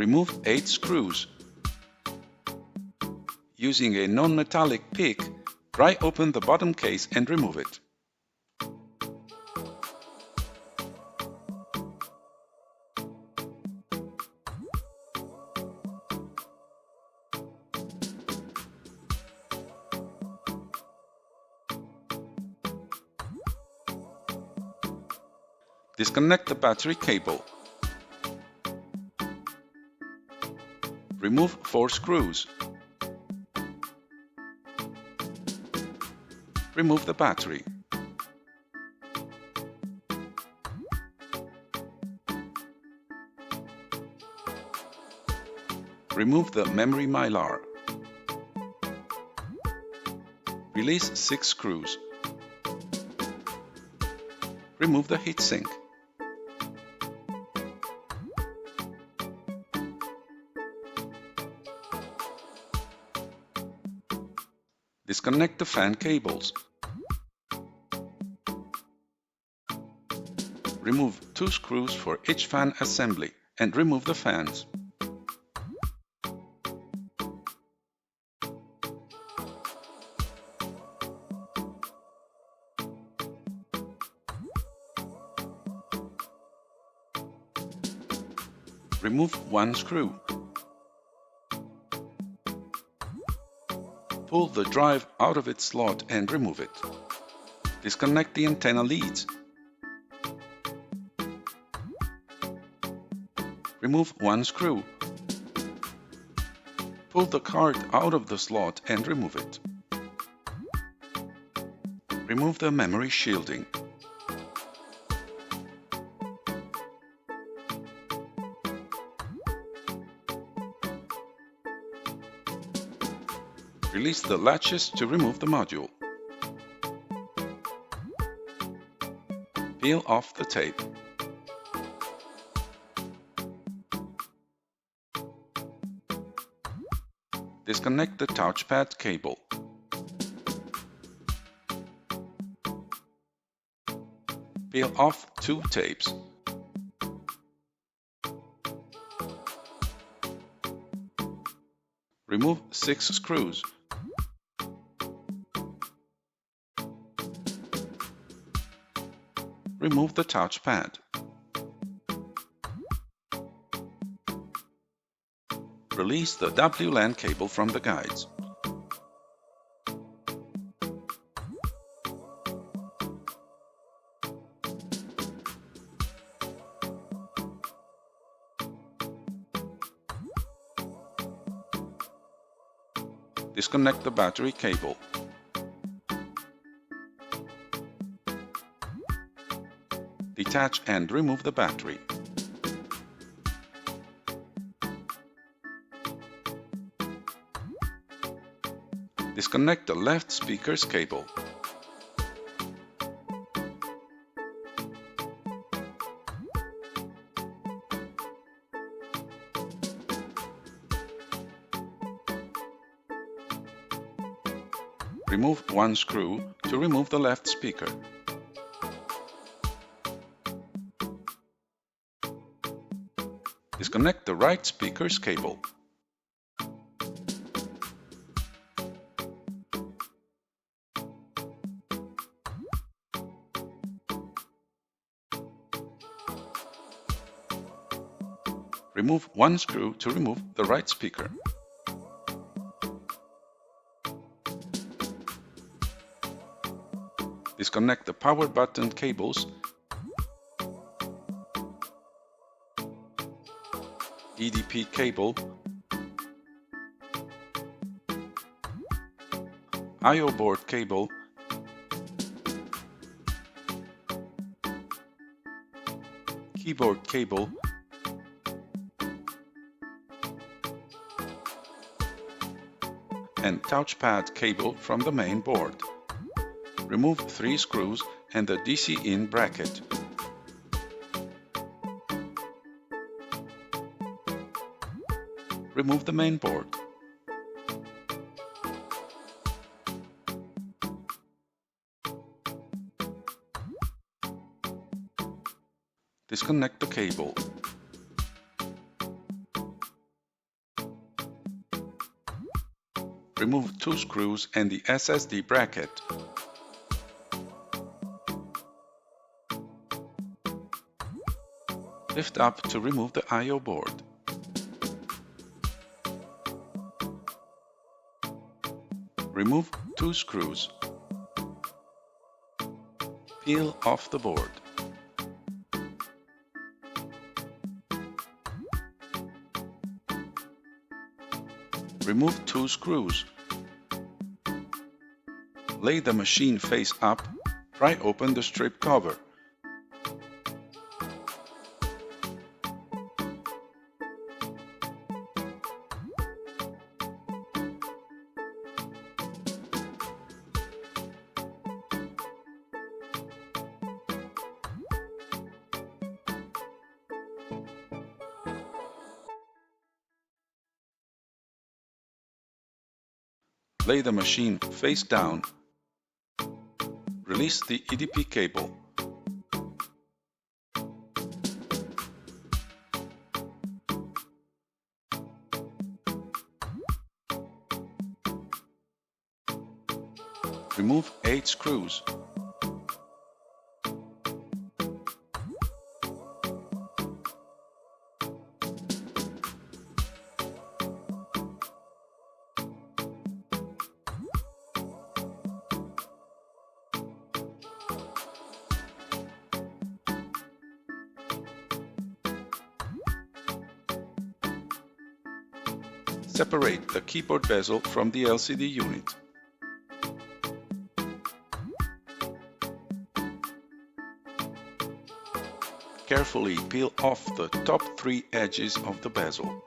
Remove 8 screws. Using a non-metallic pick, pry open the bottom case and remove it. Disconnect the battery cable. Remove 4 screws. Remove the battery. Remove the memory mylar. Release 6 screws. Remove the heatsink. Disconnect the fan cables. Remove 2 screws for each fan assembly and remove the fans. Remove 1 screw. Pull the drive out of its slot and remove it. Disconnect the antenna leads. Remove 1 screw. Pull the card out of the slot and remove it. Remove the memory shielding. Release the latches to remove the module. Peel off the tape. Disconnect the touchpad cable. Peel off 2 tapes. Remove 6 screws. Remove the touchpad. Release the WLAN cable from the guides. Disconnect the battery cable. Detach and remove the battery. Disconnect the left speaker's cable. Remove 1 screw to remove the left speaker. Disconnect the right speaker's cable. Remove 1 screw to remove the right speaker. Disconnect the power button cables, EDP cable, I/O board cable, keyboard cable, and touchpad cable from the main board. Remove 3 screws and the DC-in bracket. Remove the main board. Disconnect the cable. Remove 2 screws and the SSD bracket. Lift up to remove the I/O board. Remove 2 screws. Peel off the board. Remove 2 screws. Lay the machine face up. Pry open the strip cover. Lay the machine face down. Release the EDP cable. Remove 8 screws. Separate the keyboard bezel from the LCD unit. Carefully peel off the top 3 edges of the bezel.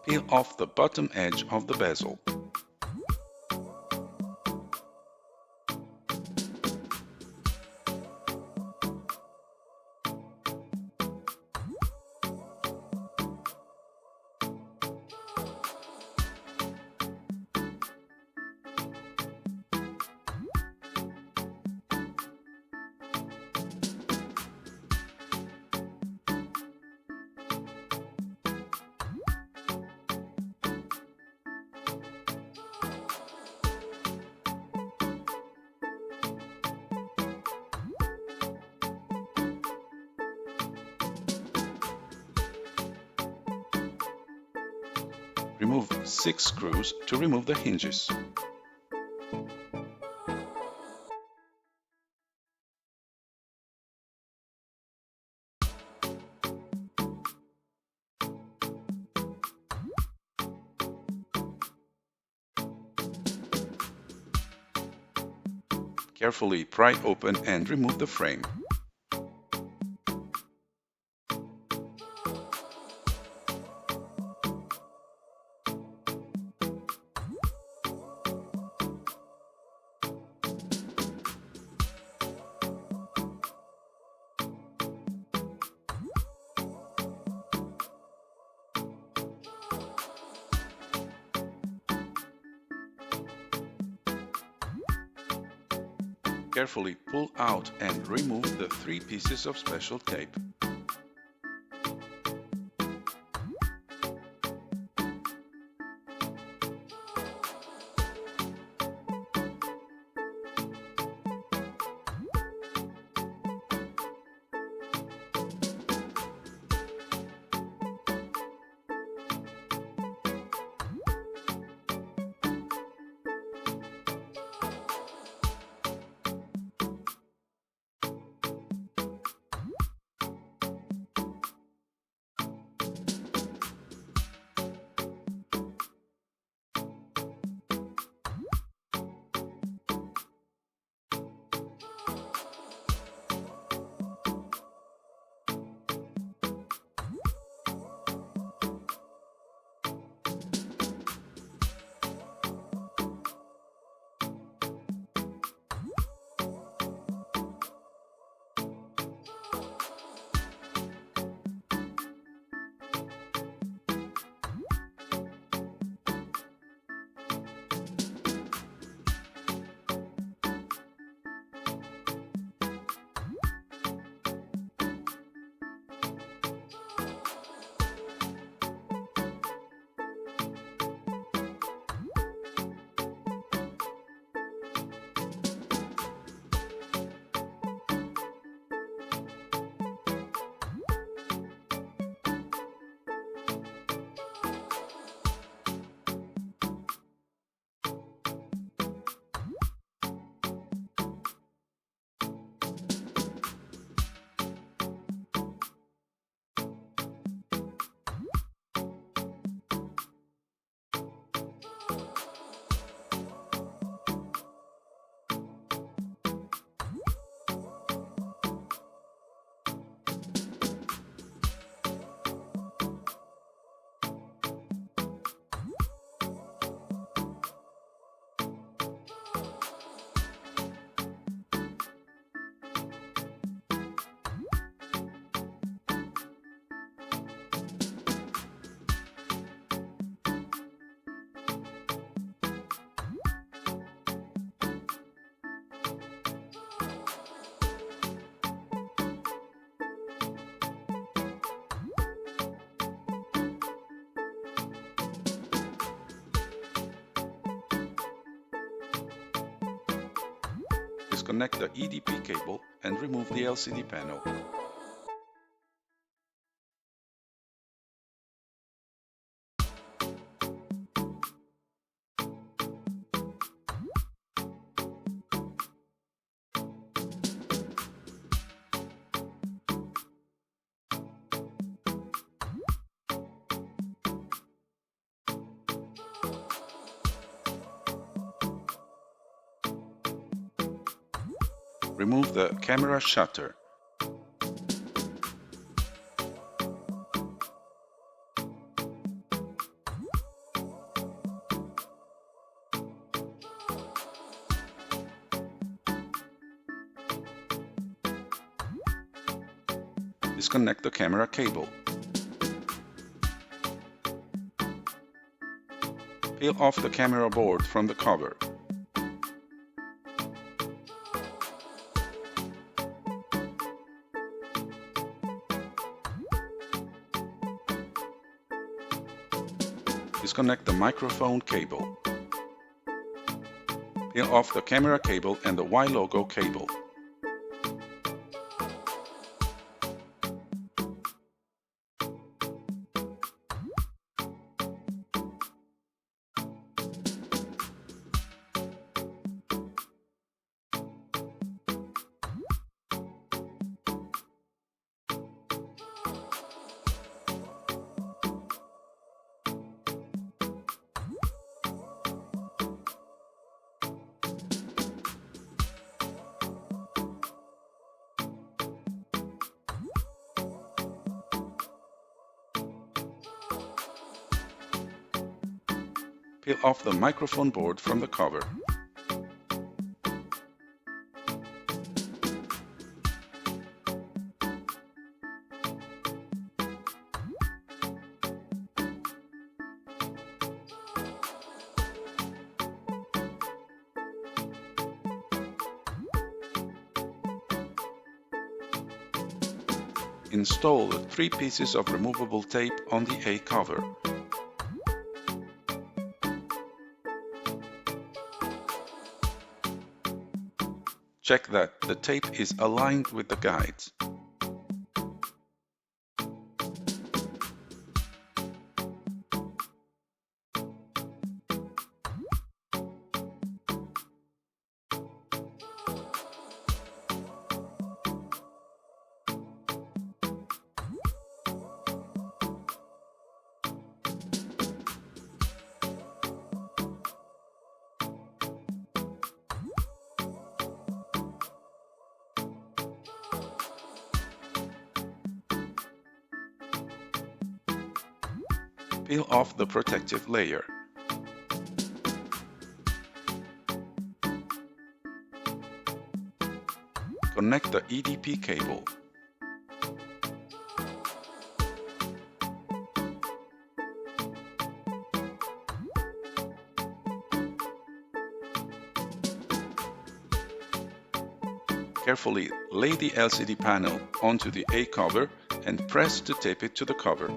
Peel off the bottom edge of the bezel. Remove 6 screws to remove the hinges. Carefully pry open and remove the frame. Carefully pull out and remove the 3 pieces of special tape. Disconnect the EDP cable and remove the LCD panel. Remove the camera shutter. Disconnect the camera cable. Peel off the camera board from the cover. Disconnect the microphone cable. Peel off the camera cable and the Y logo cable. Peel off the microphone board from the cover. Install the 3 pieces of removable tape on the A cover. Check that the tape is aligned with the guides. Peel off the protective layer. Connect the EDP cable. Carefully lay the LCD panel onto the A cover and press to tape it to the cover.